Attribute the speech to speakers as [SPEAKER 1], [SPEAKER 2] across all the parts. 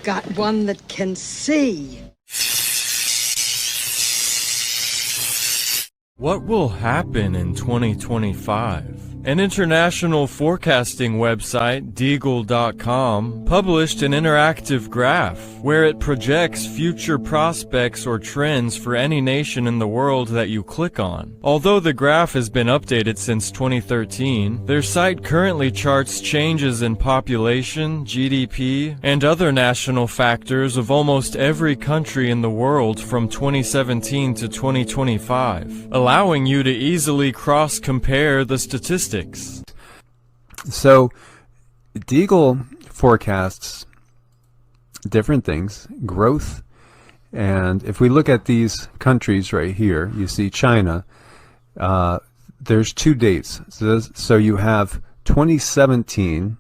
[SPEAKER 1] got one that can see.
[SPEAKER 2] What will happen in 2025? An international forecasting website, Deagle.com, published an interactive graph where it projects future prospects or trends for any nation in the world that you click on. Although the graph has been updated since 2013, their site currently charts changes in population, GDP, and other national factors of almost every country in the world from 2017 to 2025, allowing you to easily cross-compare the statistics.
[SPEAKER 3] So Deagle forecasts different things, growth, and if we look at these countries right here, you see China, there's 2 dates. So you have 2017,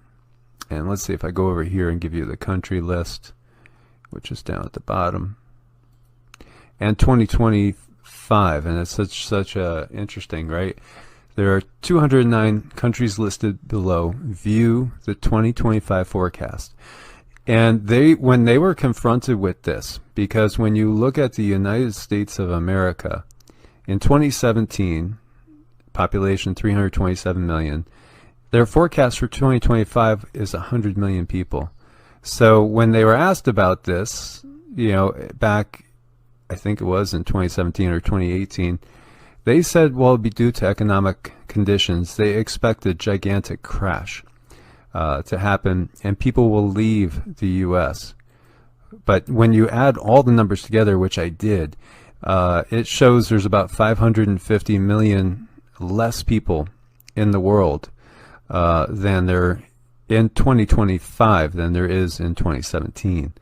[SPEAKER 3] and let's see if I go over here and give you the country list, which is down at the bottom, and 2025, and it's such a interesting, right? There are 209 countries listed below. View the 2025 forecast. And when they were confronted with this, because when you look at the United States of America, in 2017, population 327 million, their forecast for 2025 is 100 million people. So when they were asked about this, back, I think it was in 2017 or 2018, they said, well, it'd be due to economic conditions. They expect a gigantic crash to happen, and people will leave the U.S. But when you add all the numbers together, which I did, it shows there's about 550 million less people in the world than there in 2025 than there is in 2017.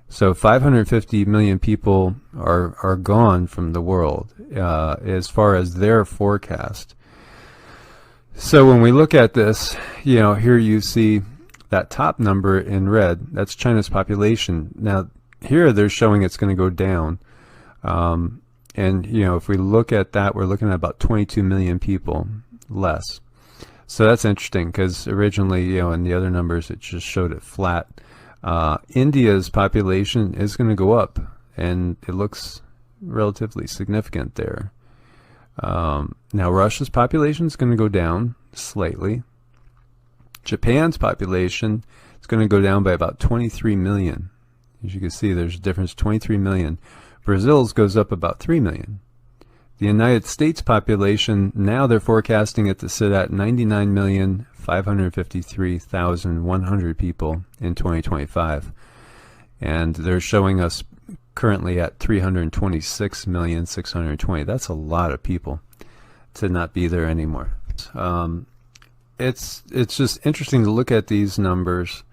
[SPEAKER 3] So 550 million people are gone from the world as far as their forecast. So when we look at this, here you see that top number in red. That's China's population. Now here they're showing it's going to go down. And if we look at that, we're looking at about 22 million people less. So that's interesting because originally, in the other numbers, it just showed it flat. India's population is going to go up, and it looks relatively significant there. Now Russia's population is going to go down slightly. Japan's population is going to go down by about 23 million. As you can see, there's a difference, 23 million. Brazil's goes up about 3 million. The United States population, now they're forecasting it to sit at 99,553,100 people in 2025. And they're showing us currently at 326,620,000. That's a lot of people to not be there anymore. It's just interesting to look at these numbers.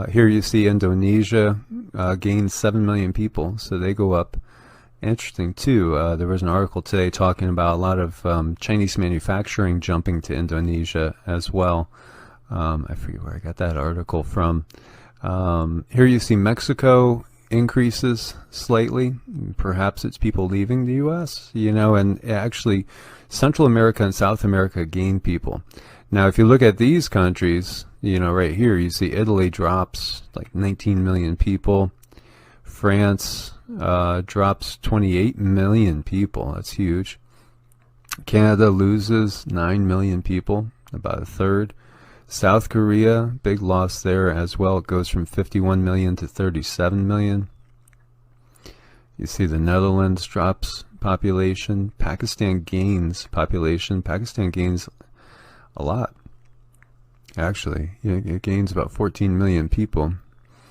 [SPEAKER 3] Here you see Indonesia gained 7 million people, so they go up. Interesting too, there was an article today talking about a lot of Chinese manufacturing jumping to Indonesia as well. I forget where I got that article from. Here you see Mexico increases slightly. Perhaps it's people leaving the U.S., and actually Central America and South America gain people. Now if you look at these countries, right here you see Italy drops like 19 million people. France drops 28 million people. That's huge. Canada loses 9 million people, about a third. South Korea, big loss there as well. It goes from 51 million to 37 million. You see the Netherlands drops population. Pakistan gains population. Pakistan gains a lot. Actually, it gains about 14 million people.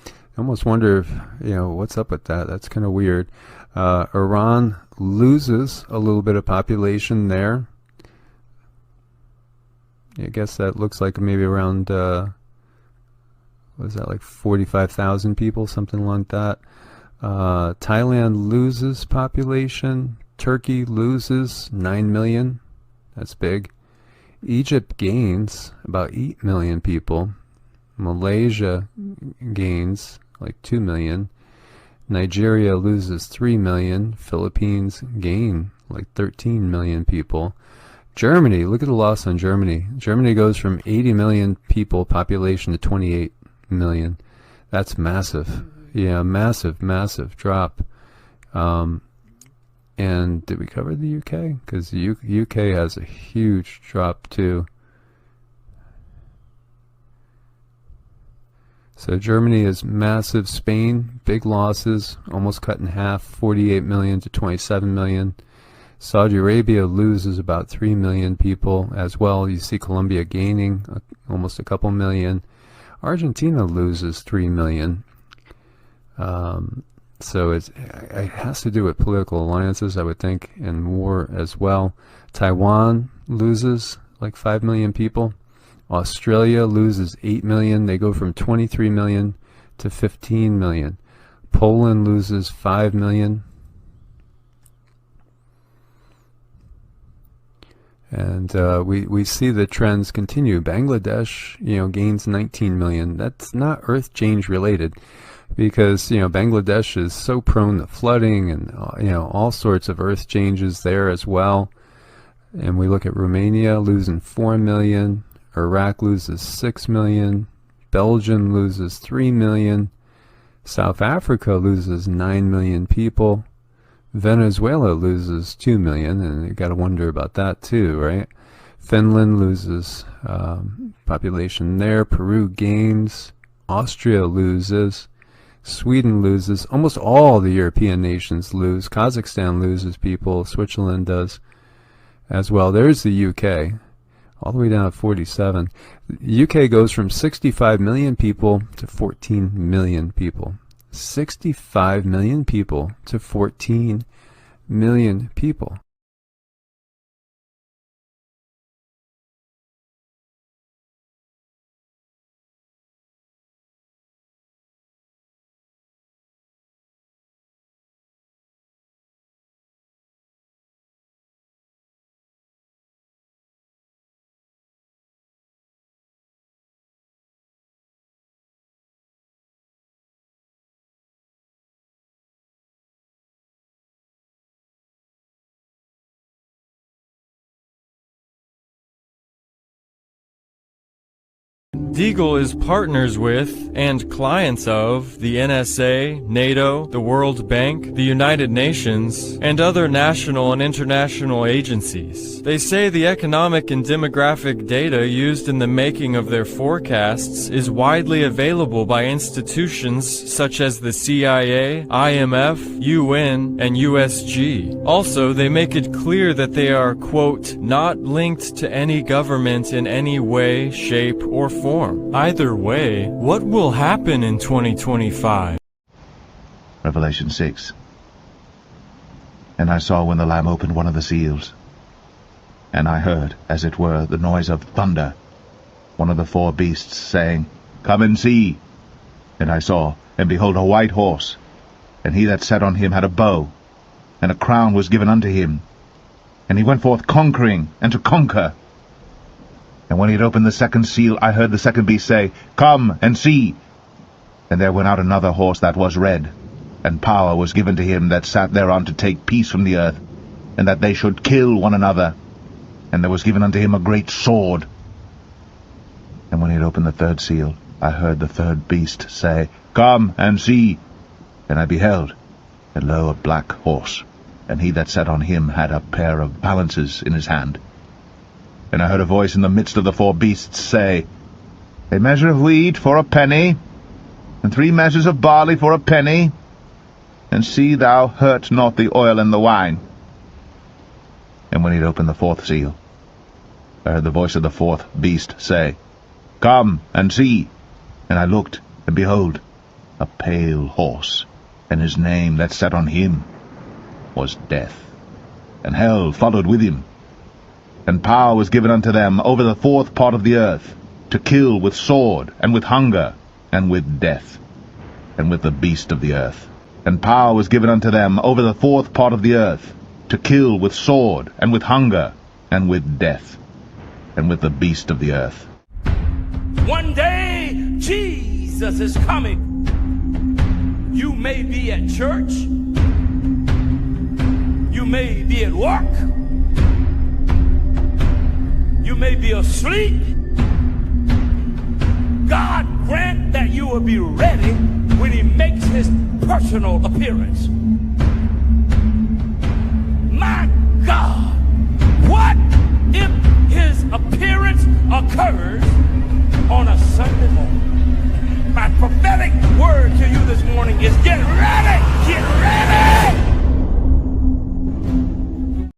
[SPEAKER 3] I almost wonder if, what's up with that. That's kind of weird. Iran loses a little bit of population there. I guess that looks like maybe around, what is that, like 45,000 people, something like that. Thailand loses population. Turkey loses 9 million. That's big. Egypt gains about 8 million people. Malaysia gains like 2 million. Nigeria loses 3 million. Philippines gain like 13 million people. Germany, look at the loss on Germany. Germany goes from 80 million people population to 28 million. That's massive. Yeah, massive, massive drop. And did we cover the UK? Because the UK has a huge drop too. So Germany is massive. Spain, big losses, almost cut in half, 48 million to 27 million. Saudi Arabia loses about 3 million people as well. You see Colombia gaining almost a couple million. Argentina loses 3 million. So it has to do with political alliances, I would think, and war as well. Taiwan loses like 5 million people. Australia loses 8 million. They go from 23 million to 15 million. Poland loses 5 million. And we see the trends continue. Bangladesh, gains 19 million. That's not earth change related, because Bangladesh is so prone to flooding and all sorts of earth changes there as well. And we look at Romania losing 4 million, Iraq loses 6 million, Belgium loses 3 million, South Africa loses 9 million people, Venezuela loses 2 million, and you got to wonder about that too, right? Finland loses population there, Peru gains, Austria loses, Sweden loses, almost all the European nations lose, Kazakhstan loses people, Switzerland does as well. There's the UK, all the way down to 47. The UK goes from 65 million people to 14 million people. 65 million people to 14 million people.
[SPEAKER 2] Deagle is partners with and clients of the NSA, NATO, the World Bank, the United Nations, and other national and international agencies. They say the economic and demographic data used in the making of their forecasts is widely available by institutions such as the CIA, IMF, UN, and USG. Also, they make it clear that they are, quote, not linked to any government in any way, shape, or form. Either way, what will happen in 2025?
[SPEAKER 4] Revelation 6. And I saw when the Lamb opened one of the seals, and I heard, as it were, the noise of thunder, one of the four beasts saying, Come and see. And I saw, and behold, a white horse, and he that sat on him had a bow, and a crown was given unto him, and he went forth conquering, and to conquer. And when he had opened the second seal, I heard the second beast say, Come and see. And there went out another horse that was red, and power was given to him that sat thereon to take peace from the earth, and that they should kill one another. And there was given unto him a great sword. And when he had opened the third seal, I heard the third beast say, Come and see. And I beheld, and lo, a black horse, and he that sat on him had a pair of balances in his hand. And I heard a voice in the midst of the four beasts say, A measure of wheat for a penny, and 3 measures of barley for a penny, and see thou hurt not the oil and the wine. And when he had opened the fourth seal, I heard the voice of the fourth beast say, Come and see. And I looked, and behold, a pale horse, and his name that sat on him was Death, and hell followed with him. And power was given unto them over the fourth part of the earth, to kill with sword, and with hunger, and with death, and with the beast of the earth. And power was given unto them over the fourth part of the earth, to kill with sword, and with hunger, and with death, and with the beast of the earth.
[SPEAKER 5] One day, Jesus is coming. You may be at church. You may be at work. You may be asleep. God grant that you will be ready when he makes his personal appearance.